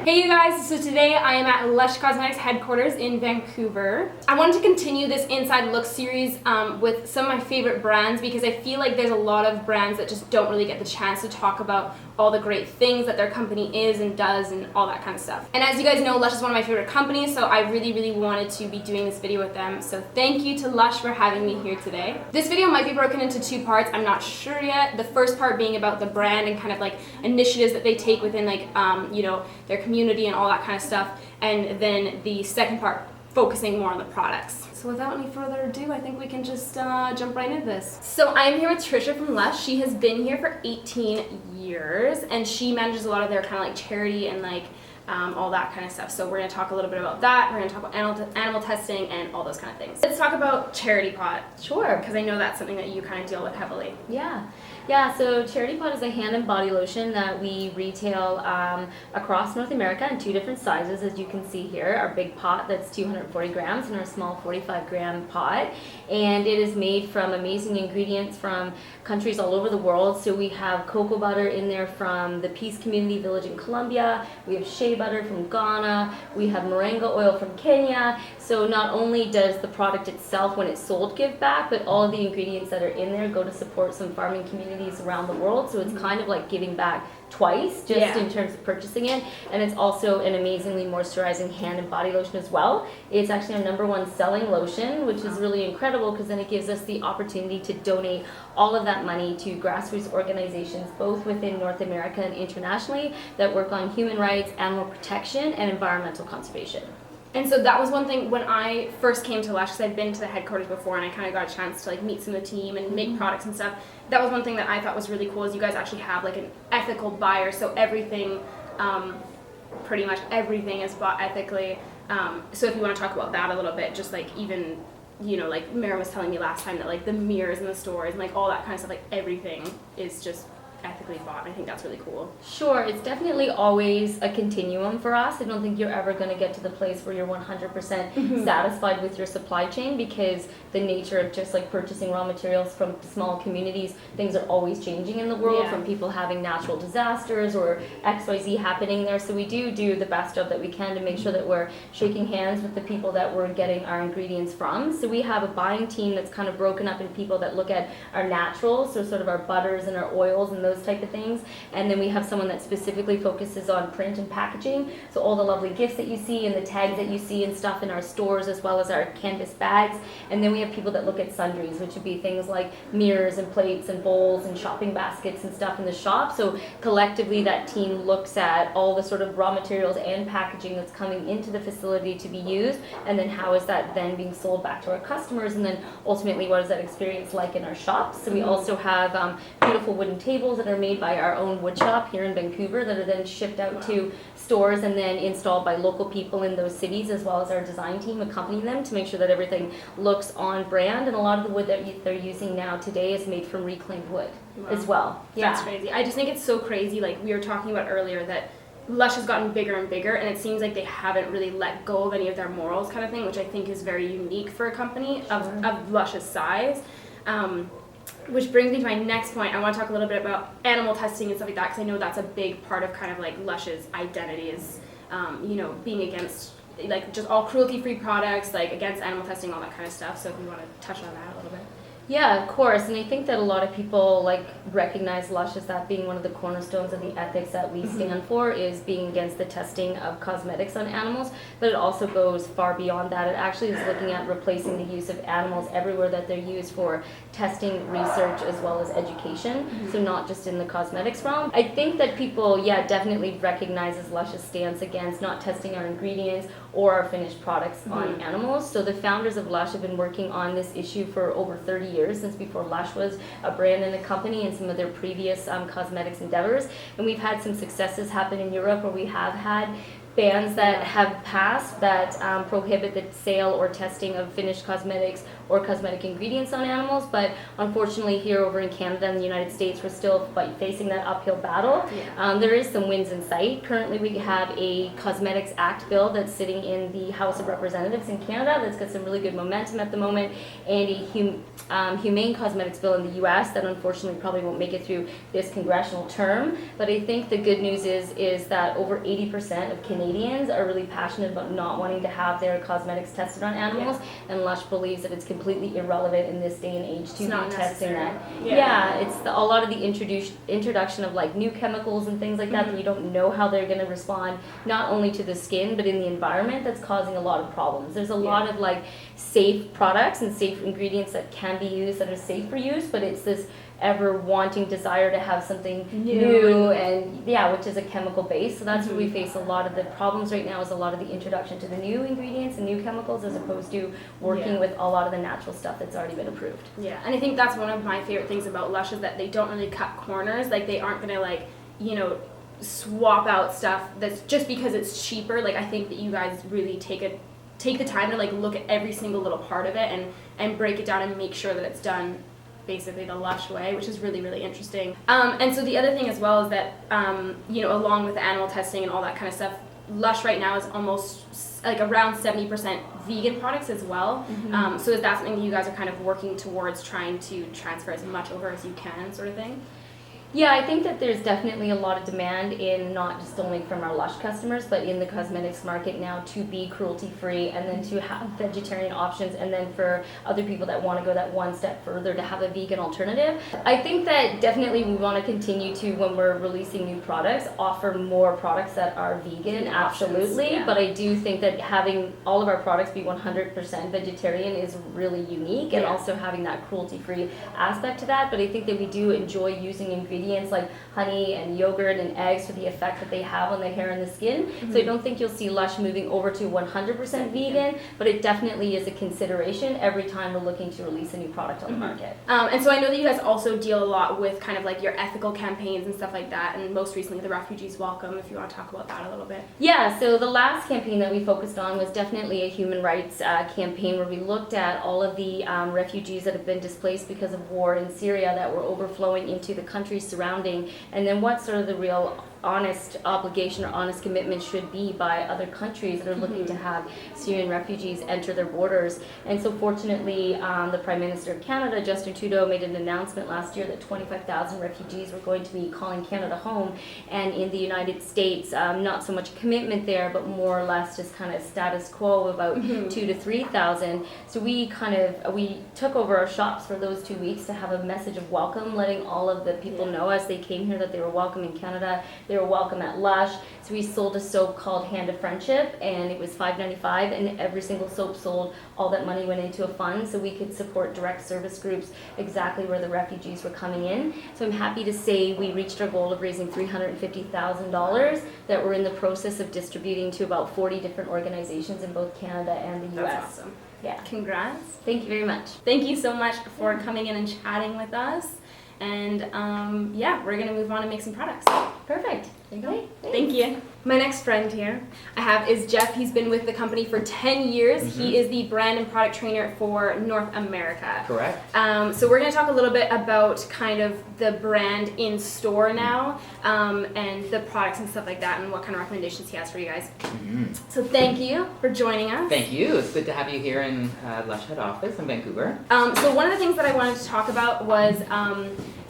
Hey you guys, so today I am at Lush Cosmetics headquarters in Vancouver. I wanted to continue this Inside Look series with some of my favorite brands because I feel like there's a lot of brands that just don't really get the chance to talk about all the great things that their company is and does and all that kind of stuff. And as you guys know, Lush is one of my favorite companies, so I really wanted to be doing this video with them. So thank you to Lush for having me here today. This video might be broken into two parts, I'm not sure yet. The first part being about the brand and kind of like initiatives that they take within like, you know, their community and all that kind of stuff. And then the second part focusing more on the products. So without any further ado, I think we can just jump right into this. So I'm here with Trisha from Lush. She has been here for 18 years and she manages a lot of their kind of like charity and like all that kind of stuff. So we're going to talk a little bit about that. We're going to talk about animal testing and all those kind of things. Let's talk about Charity Pot. Sure. Because I know that's something that you kind of deal with heavily. Yeah, so Charity Pot is a hand and body lotion that we retail across North America in two different sizes, as you can see here. Our big pot that's 240 grams and our small 45-gram pot. And it is made from amazing ingredients from countries all over the world. So we have cocoa butter in there from the Peace Community Village in Colombia. We have shea butter from Ghana. We have moringa oil from Kenya. So not only does the product itself, when it's sold, give back, but all of the ingredients that are in there go to support some farming communities around the world. So it's kind of like giving back twice, just in terms of purchasing it. And it's also an amazingly moisturizing hand and body lotion as well. It's actually our #1 selling lotion, which is really incredible because then it gives us the opportunity to donate all of that money to grassroots organizations, both within North America and internationally, that work on human rights, animal protection, and environmental conservation. And so that was one thing when I first came to Lush, because I'd been to the headquarters before and I kind of got a chance to like meet some of the team and make products and stuff. That was one thing that I thought was really cool is you guys actually have like an ethical buyer, so everything, pretty much everything is bought ethically. So if you want to talk about that a little bit, just like even, you know, like Mara was telling me last time that like the mirrors in the stores and like all that kind of stuff, like everything is just ethically bought. I think that's really cool. Sure, it's definitely always a continuum for us. I don't think you're ever going to get to the place where you're 100% satisfied with your supply chain because the nature of just like purchasing raw materials from small communities, things are always changing in the world from people having natural disasters or XYZ happening there. So we do the best job that we can to make sure that we're shaking hands with the people that we're getting our ingredients from. So we have a buying team that's kind of broken up in people that look at our naturals, so sort of our butters and our oils and those type of things, and then we have someone that specifically focuses on print and packaging, so all the lovely gifts that you see and the tags that you see and stuff in our stores, as well as our canvas bags. And then we have people that look at sundries, which would be things like mirrors and plates and bowls and shopping baskets and stuff in the shop. So collectively that team looks at all the sort of raw materials and packaging that's coming into the facility to be used, and then how is that then being sold back to our customers, and then ultimately what is that experience like in our shops. So we also have beautiful wooden tables that are made by our own wood shop here in Vancouver that are then shipped out to stores and then installed by local people in those cities, as well as our design team accompanying them to make sure that everything looks on brand. And a lot of the wood that they're using now today is made from reclaimed wood as well. That's crazy. I just think it's so crazy, like we were talking about earlier, that Lush has gotten bigger and bigger, and it seems like they haven't really let go of any of their morals kind of thing, which I think is very unique for a company of Lush's size. Which brings me to my next point. I want to talk a little bit about animal testing and stuff like that, because I know that's a big part of kind of like Lush's identity is, you know, being against like just all cruelty-free products, like against animal testing, all that kind of stuff. So if you want to touch on that a little bit. Yeah, of course, and I think that a lot of people like recognize Lush as that being one of the cornerstones of the ethics that we stand for, is being against the testing of cosmetics on animals, but it also goes far beyond that. It actually is looking at replacing the use of animals everywhere that they're used for testing, research, as well as education, so not just in the cosmetics realm. I think that people, definitely recognizes Lush's stance against not testing our ingredients or our finished products on animals. So the founders of Lush have been working on this issue for over 30 years, since before Lush was a brand and a company, and some of their previous cosmetics endeavors. And we've had some successes happen in Europe where we have had bans that have passed that prohibit the sale or testing of finished cosmetics or cosmetic ingredients on animals, but unfortunately here over in Canada and the United States, we're still facing that uphill battle. There is some wins in sight. Currently we have a Cosmetics Act bill that's sitting in the House of Representatives in Canada that's got some really good momentum at the moment, and a Humane Cosmetics bill in the US that unfortunately probably won't make it through this congressional term. But I think the good news is that over 80% of Canadians are really passionate about not wanting to have their cosmetics tested on animals, and Lush believes that it's completely irrelevant in this day and age to be testing that. It's a lot of the introduction of like new chemicals and things like that that you don't know how they're going to respond not only to the skin but in the environment, that's causing a lot of problems. There's a lot of like safe products and safe ingredients that can be used that are safe for use, but it's this ever wanting desire to have something new and which is a chemical base. So that's where we face a lot of the problems right now, is a lot of the introduction to the new ingredients and new chemicals as opposed to working with a lot of the natural stuff that's already been approved. And I think that's one of my favorite things about Lush, is that they don't really cut corners. Like they aren't gonna like, you know, swap out stuff that's just because it's cheaper. Like I think that you guys really take the time to like look at every single little part of it and break it down and make sure that it's done basically the Lush way, which is really, really interesting. And so the other thing as well is that, you know, along with the animal testing and all that kind of stuff, Lush right now is almost like around 70% vegan products as well. So is that something that you guys are kind of working towards, trying to transfer as much over as you can, sort of thing? Yeah, I think that there's definitely a lot of demand in not just only from our Lush customers, but in the cosmetics market now to be cruelty-free and then to have vegetarian options, and then for other people that want to go that one step further to have a vegan alternative. I think that definitely we want to continue to, when we're releasing new products, offer more products that are vegan, absolutely. But I do think that having all of our products be 100% vegetarian is really unique, and also having that cruelty-free aspect to that. But I think that we do enjoy using ingredients like honey and yogurt and eggs for the effect that they have on the hair and the skin. So I don't think you'll see Lush moving over to 100% vegan, but it definitely is a consideration every time we're looking to release a new product on the market. And so I know that you guys also deal a lot with kind of like your ethical campaigns and stuff like that, and most recently the Refugees Welcome, if you want to talk about that a little bit. Yeah, so the last campaign that we focused on was definitely a human rights campaign where we looked at all of the refugees that have been displaced because of war in Syria that were overflowing into the countries surrounding, and then what sort of the real honest obligation or honest commitment should be by other countries that are looking to have Syrian refugees enter their borders. And so fortunately, the Prime Minister of Canada, Justin Trudeau, made an announcement last year that 25,000 refugees were going to be calling Canada home. And in the United States, not so much commitment there, but more or less just kind of status quo, about 2,000 to 3,000. So we took over our shops for those 2 weeks to have a message of welcome, letting all of the people know as they came here that they were welcome in Canada. They were welcome at Lush. So we sold a soap called Hand of Friendship, and it was $5.95, and every single soap sold, all that money went into a fund so we could support direct service groups exactly where the refugees were coming in. So I'm happy to say we reached our goal of raising $350,000 that we're in the process of distributing to about 40 different organizations in both Canada and the US. That's awesome. Yeah. Congrats. Thank you very much. Thank you so much for coming in and chatting with us. And we're gonna move on and make some products. Perfect. There you go. Thank you. My next friend here I have is Jeff. He's been with the company for 10 years. He is the brand and product trainer for North America. Correct. So we're going to talk a little bit about kind of the brand in store now, and the products and stuff like that, and what kind of recommendations he has for you guys. So thank you for joining us. Thank you. It's good to have you here in Lush head office in Vancouver. So one of the things that I wanted to talk about was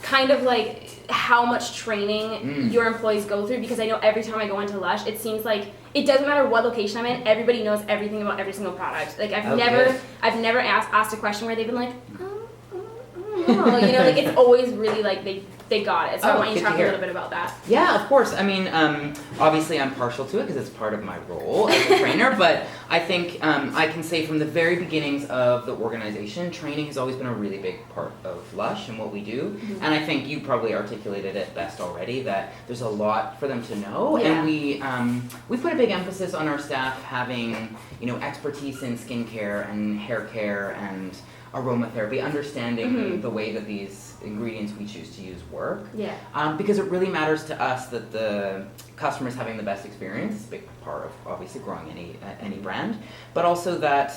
kind of like how much training your employees go through, because I know every time I go into Lush, it seems like it doesn't matter what location I'm in, everybody knows everything about every single product. Like I've never asked a question where they've been like, you know, like it's always really like they got it. So I want you to talk a little bit about that. Yeah, of course. I mean, obviously I'm partial to it because it's part of my role as a trainer, but I think I can say from the very beginnings of the organization, training has always been a really big part of Lush and what we do. And I think you probably articulated it best already, that there's a lot for them to know. And we put a big emphasis on our staff having, you know, expertise in skincare and hair care and aromatherapy, understanding the way that these ingredients we choose to use work. Yeah. Because it really matters to us that the customer is having the best experience. It's a big part of obviously growing any brand, but also that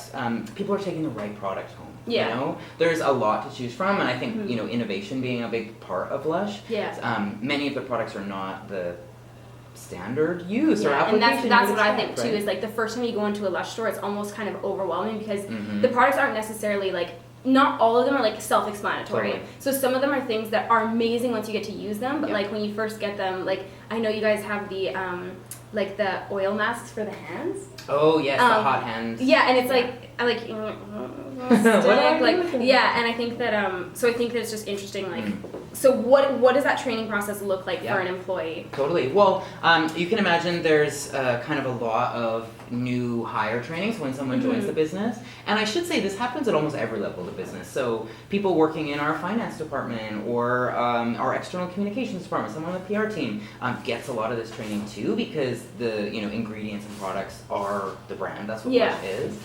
people are taking the right product home. Yeah. You know, there's a lot to choose from, and I think you know, innovation being a big part of Lush. Yeah. Many of the products are not the standard use or application. And that's what I think right? too, is like the first time you go into a Lush store, it's almost kind of overwhelming because the products aren't necessarily like, not all of them are like self-explanatory. Totally. So some of them are things that are amazing once you get to use them, but like when you first get them, like I know you guys have the like the oil masks for the hands. Oh yes, the hot hands. Yeah, and it's like I like stick, like yeah, and I think that so I think that it's just interesting like so what does that training process look like for an employee? Totally. Well, you can imagine there's kind of a lot of new hire trainings when someone joins the business, and I should say this happens at almost every level of the business. So people working in our finance department or our external communications department, someone on the PR team gets a lot of this training too, because the ingredients and products are the brand. That's what Lush is.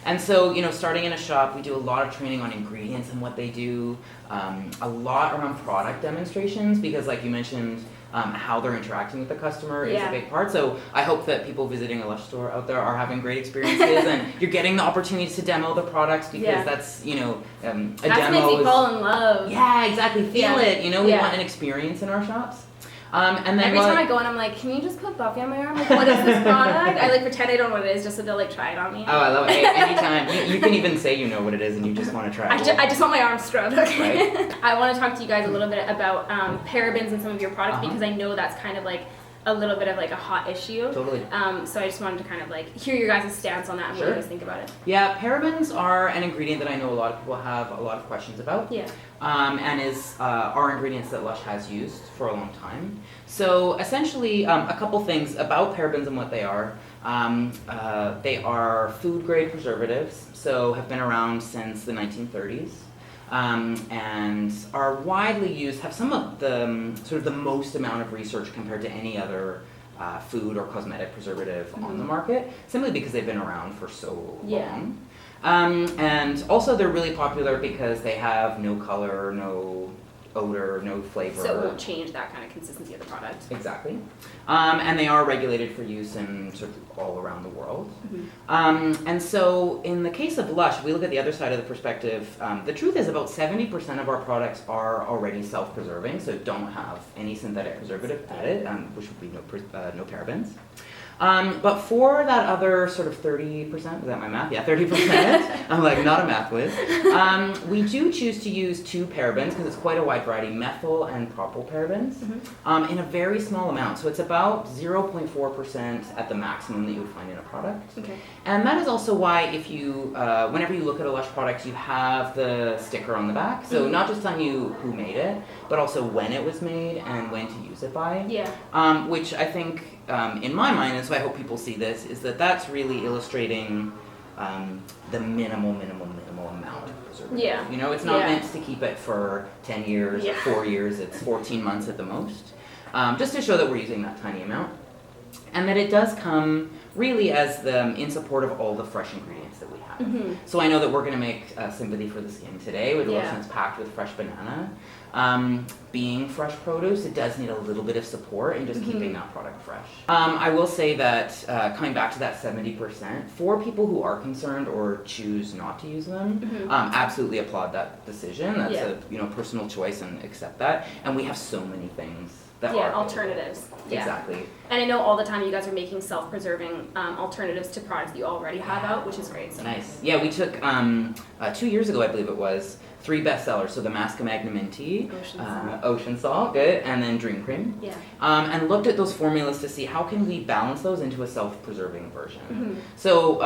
And so, starting in a shop, we do a lot of training on ingredients and what they do, a lot around product demonstrations, because like you mentioned, how they're interacting with the customer is a big part. So I hope that people visiting a Lush store out there are having great experiences and you're getting the opportunity to demo the products, because that's, a demo makes you fall in love. Yeah, exactly. Feel it. We want an experience in our shops. And then every time I go in, I'm like, can you just put Buffy on my arm? Like, what is this product? I like pretend I don't know what it is just so they'll like try it on me. Oh, I love it. Anytime. You can even say you know what it is and you just want to try it. I just want my arm scrubbed. Okay. Right? I want to talk to you guys a little bit about parabens and some of your products because I know that's kind of like a little bit of like a hot issue. Totally. So I just wanted to kind of like hear your guys' stance on that and what you guys think about it. Yeah, parabens are an ingredient that I know a lot of people have a lot of questions about. Yeah. And are ingredients that Lush has used for a long time. So essentially, a couple things about parabens and what they are. They are food grade preservatives, so have been around since the 1930s. And are widely used, have some of the sort of the most amount of research compared to any other food or cosmetic preservative on the market, simply because they've been around for so long. And also they're really popular because they have no color, no odor, no flavor. So it won't change that kind of consistency of the product. Exactly. And they are regulated for use in sort of all around the world. And so in the case of Lush, we look at the other side of the perspective. The truth is about 70% of our products are already self-preserving, so don't have any synthetic preservative added, which would be no parabens. But for that other sort of 30%, is that my math? Yeah, 30%. I'm like, not a math whiz. We do choose to use 2 parabens because it's quite a wide variety, methyl and propylparabens, in a very small amount. So it's about 0.4% at the maximum that you would find in a product. Okay. And that is also why if you, whenever you look at a Lush product, you have the sticker on the back. So not just telling you who made it, but also when it was made and when to use it by. Yeah. Which I think, in my mind, and so I hope people see this, is that that's really illustrating the minimal amount of preservative. Yeah. It's not meant to keep it for 10 years, 4 years, it's 14 months at the most. Just to show that we're using that tiny amount. And that it does come really as in support of all the fresh ingredients that we have. So I know that we're going to make Sympathy for the Skin today with lotion that's packed with fresh banana. Being fresh produce, it does need a little bit of support in just keeping that product fresh. I will say that coming back to that 70%, for people who are concerned or choose not to use them, absolutely applaud that decision. That's a personal choice and accept that. And we have so many things that are alternatives. Exactly. And I know all the time you guys are making self-preserving alternatives to products that you already have out, which is great. So. Nice. Yeah, we took 2 years ago, I believe it was, 3 bestsellers. So the Masca Magnum Mint Tea, Ocean Salt, good, and then Dream Cream. Yeah. And looked at those formulas to see how can we balance those into a self-preserving version. So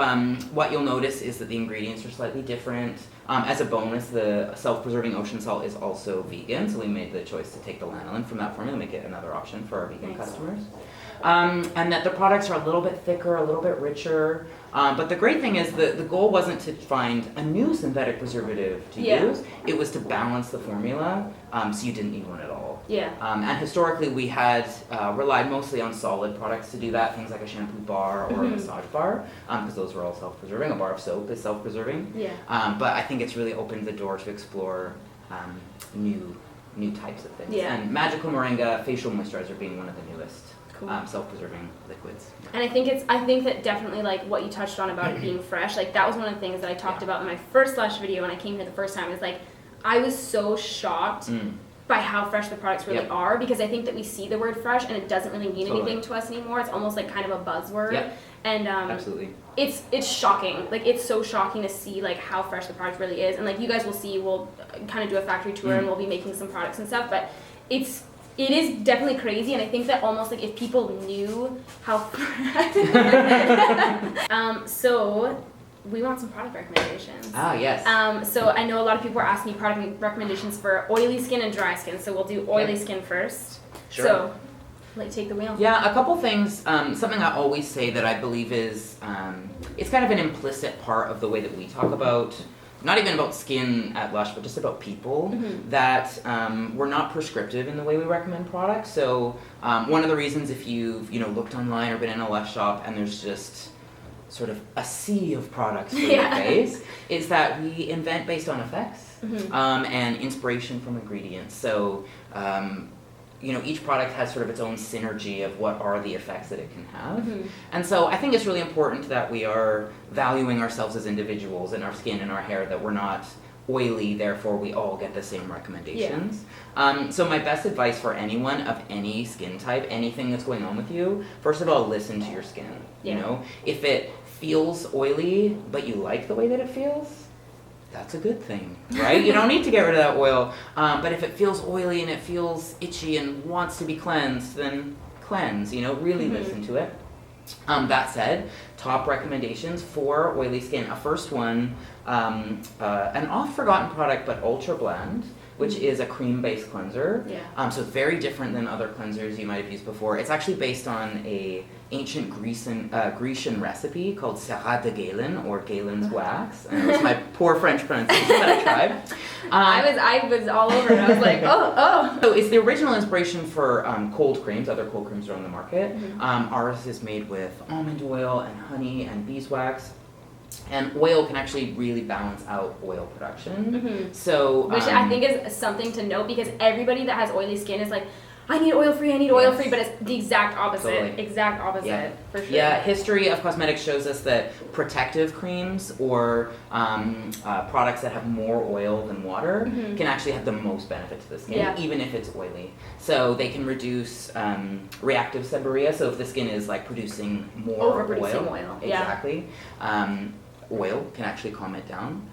what you'll notice is that the ingredients are slightly different. As a bonus, the self-preserving ocean salt is also vegan, so we made the choice to take the lanolin from that formula, make it another option for our vegan customers. And that the products are a little bit thicker, a little bit richer. But the great thing is that the goal wasn't to find a new synthetic preservative to use, it was to balance the formula so you didn't need one at all. Yeah. And historically, we had relied mostly on solid products to do that, things like a shampoo bar or a massage bar, because those were all self-preserving. A bar of soap is self-preserving. Yeah. But I think it's really opened the door to explore new types of things. Yeah. And Magical Moringa facial moisturizer being one of the newest Cool. self-preserving liquids. And I think that definitely like what you touched on about it being fresh, like that was one of the things that I talked about in my first Lush video when I came here the first time. Is like I was so shocked by how fresh the products really are, because I think that we see the word fresh and it doesn't really mean anything to us anymore. It's almost like kind of a buzzword. Yep. And Absolutely. It's shocking. Like it's so shocking to see like how fresh the product really is. And like you guys will see, we'll kind of do a factory tour and we'll be making some products and stuff, but it is definitely crazy, and I think that almost like if people knew how so we want some product recommendations. Ah, yes. So I know a lot of people are asking me product recommendations for oily skin and dry skin, so we'll do oily skin first. Sure. So, like, take the wheel. Yeah, a couple things. Something I always say that I believe is, it's kind of an implicit part of the way that we talk about, not even about skin at Lush, but just about people, that we're not prescriptive in the way we recommend products. So one of the reasons, if you've looked online or been in a Lush shop and there's just sort of a sea of products for your face, is that we invent based on effects and inspiration from ingredients. So each product has sort of its own synergy of what are the effects that it can have. And so I think it's really important that we are valuing ourselves as individuals and our skin and our hair, that we're not oily, therefore we all get the same recommendations. So my best advice for anyone of any skin type, anything that's going on with you, first of all, listen to your skin. You know, if it feels oily, but you like the way that it feels, that's a good thing, right? You don't need to get rid of that oil. But if it feels oily and it feels itchy and wants to be cleansed, then cleanse, really listen to it. That said, top recommendations for oily skin. A first one, an oft-forgotten product, but Ultrabland, which is a cream-based cleanser. So very different than other cleansers you might have used before. It's actually based on a ancient Grecian recipe called Serra de Galen, or Galen's wax. And it was my poor French pronunciation that I tried. I was all over it. I was like, oh. So it's the original inspiration for cold creams. Other cold creams are on the market. Ours is made with almond oil and honey and beeswax. And oil can actually really balance out oil production. So, which I think is something to note, because everybody that has oily skin is like, I need oil-free, but it's the exact opposite. Totally. Exact opposite, for sure. Yeah, history of cosmetics shows us that protective creams or products that have more oil than water can actually have the most benefit to the skin, even if it's oily. So they can reduce reactive seborrhea, so if the skin is like producing more oil. Exactly. Oil can actually calm it down.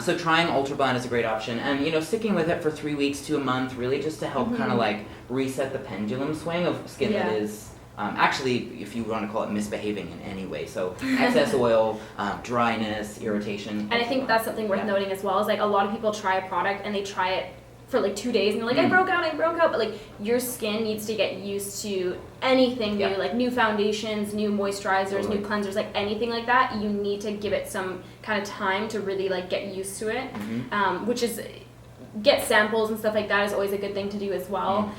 So trying Ultrabland is a great option, and sticking with it for 3 weeks to a month, really just to help kind of like reset the pendulum swing of skin that is actually, if you want to call it, misbehaving in any way. So excess oil, dryness, irritation. And I think that's something worth noting as well, is like a lot of people try a product and they try it for like 2 days and they're like, I broke out, but like your skin needs to get used to anything new, like new foundations, new moisturizers, new cleansers, like anything like that. You need to give it some kind of time to really like get used to it, which is, get samples and stuff like that is always a good thing to do as well,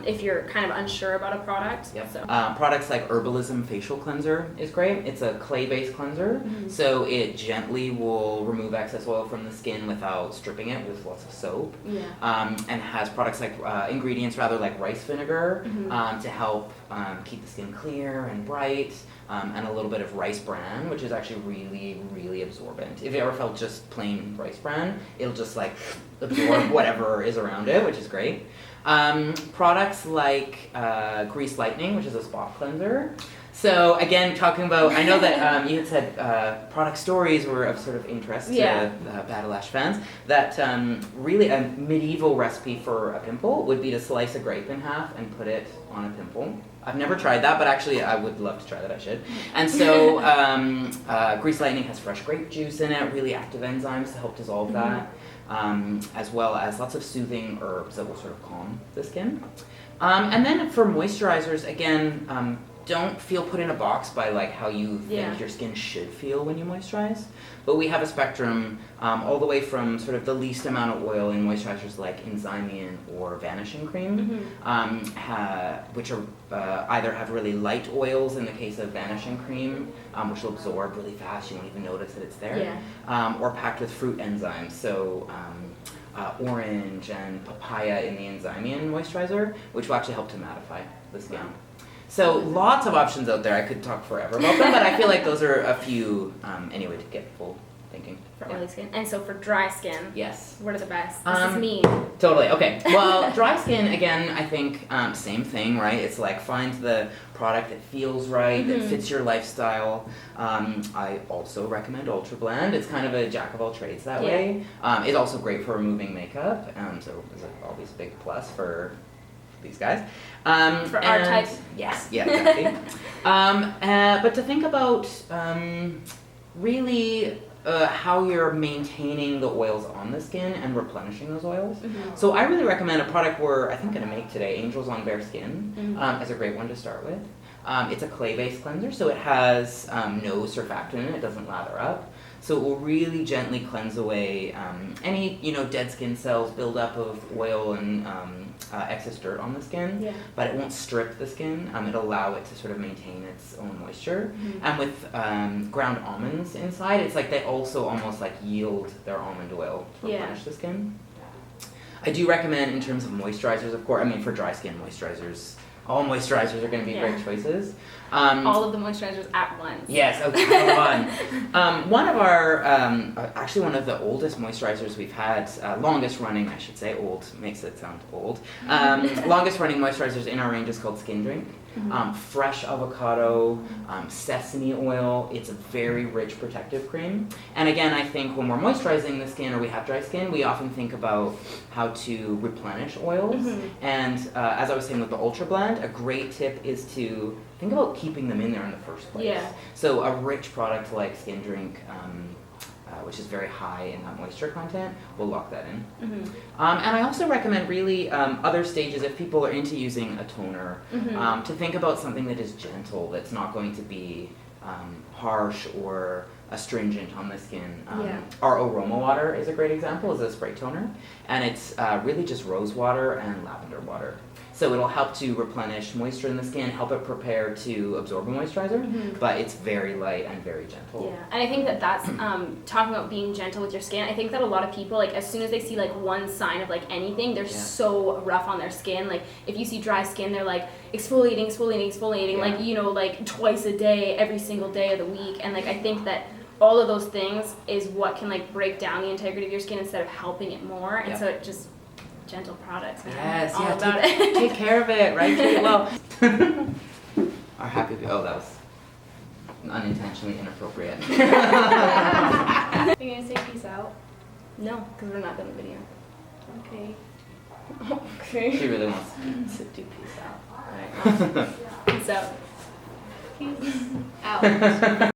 if you're kind of unsure about a product. So. Products like Herbalism facial cleanser is great. It's a clay-based cleanser, so it gently will remove excess oil from the skin without stripping it with lots of soap. And has products like ingredients rather like rice vinegar to help keep the skin clear and bright. And a little bit of rice bran, which is actually really, really absorbent. If you ever felt just plain rice bran, it'll just like absorb whatever is around it, which is great. Products like Lightening, which is a spot cleanser. So again, talking about, I know that you had said product stories were of sort of interest to Battle Lash fans. That really a medieval recipe for a pimple would be to slice a grape in half and put it on a pimple. I've never tried that, but actually I would love to try that, I should. And so Lightening has fresh grape juice in it, really active enzymes to help dissolve that, as well as lots of soothing herbs that will sort of calm the skin. And then for moisturizers, again, don't feel put in a box by like how you think your skin should feel when you moisturize. But we have a spectrum all the way from sort of the least amount of oil in moisturizers like Enzymion or Vanishing Cream, which are either have really light oils in the case of Vanishing Cream, which will absorb really fast, you won't even notice that it's there, or packed with fruit enzymes. So orange and papaya in the Enzymion moisturizer, which will actually help to mattify the skin. So lots of options out there. I could talk forever about them, but I feel like those are a few anyway to get full thinking. For oily skin. And so for dry skin, yes, what are the best? This is me. Totally. Okay. Well, dry skin, again, I think same thing, right? It's like find the product that feels right, that fits your lifestyle. I also recommend Ultrabland. It's kind of a jack of all trades that way. It's also great for removing makeup, so it's always a big plus for these guys. For our type. Yes. Yeah, exactly. But to think about really how you're maintaining the oils on the skin and replenishing those oils. So I really recommend a product we're, I think, going to make today, Angels on Bare Skin, as a great one to start with. It's a clay-based cleanser, so it has no surfactant in it. It doesn't lather up. So it will really gently cleanse away any dead skin cells, buildup of oil and excess dirt on the skin. But it won't strip the skin. It'll allow it to sort of maintain its own moisture. And with ground almonds inside, it's like they also almost like yield their almond oil to replenish the skin. I do recommend in terms of moisturizers, of course. I mean, for dry skin moisturizers, all moisturizers are going to be great choices. All of the moisturizers at once. Yes, okay, one of our, actually one of the oldest moisturizers we've had, longest running, I should say, old makes it sound old. Longest running moisturizers in our range is called Skin Drink. Fresh avocado, sesame oil. It's a very rich protective cream. And again, I think when we're moisturizing the skin or we have dry skin, we often think about how to replenish oils. And as I was saying with the Ultrabland, a great tip is to think about keeping them in there in the first place. So a rich product like Skin Drink, which is very high in that moisture content, will lock that in. And I also recommend really other stages, if people are into using a toner, to think about something that is gentle, that's not going to be harsh or astringent on the skin. Our Aroma Water is a great example, is a spray toner, and it's really just rose water and lavender water. So it'll help to replenish moisture in the skin, help it prepare to absorb a moisturizer, but it's very light and very gentle. And I think that that's, talking about being gentle with your skin, I think that a lot of people, like, as soon as they see, like, one sign of, like, anything, they're so rough on their skin. Like, if you see dry skin, they're, like, exfoliating, like, twice a day, every single day of the week. And, like, I think that all of those things is what can, like, break down the integrity of your skin instead of helping it more. And so it just... gentle products, man. Yes, all about it. Take care of it, right? Treat it well. Our happy, that was unintentionally inappropriate. Are you gonna say peace out? No, because we're not done the video. Okay. Okay. She really wants to do peace out. Alright. Peace out. Peace out.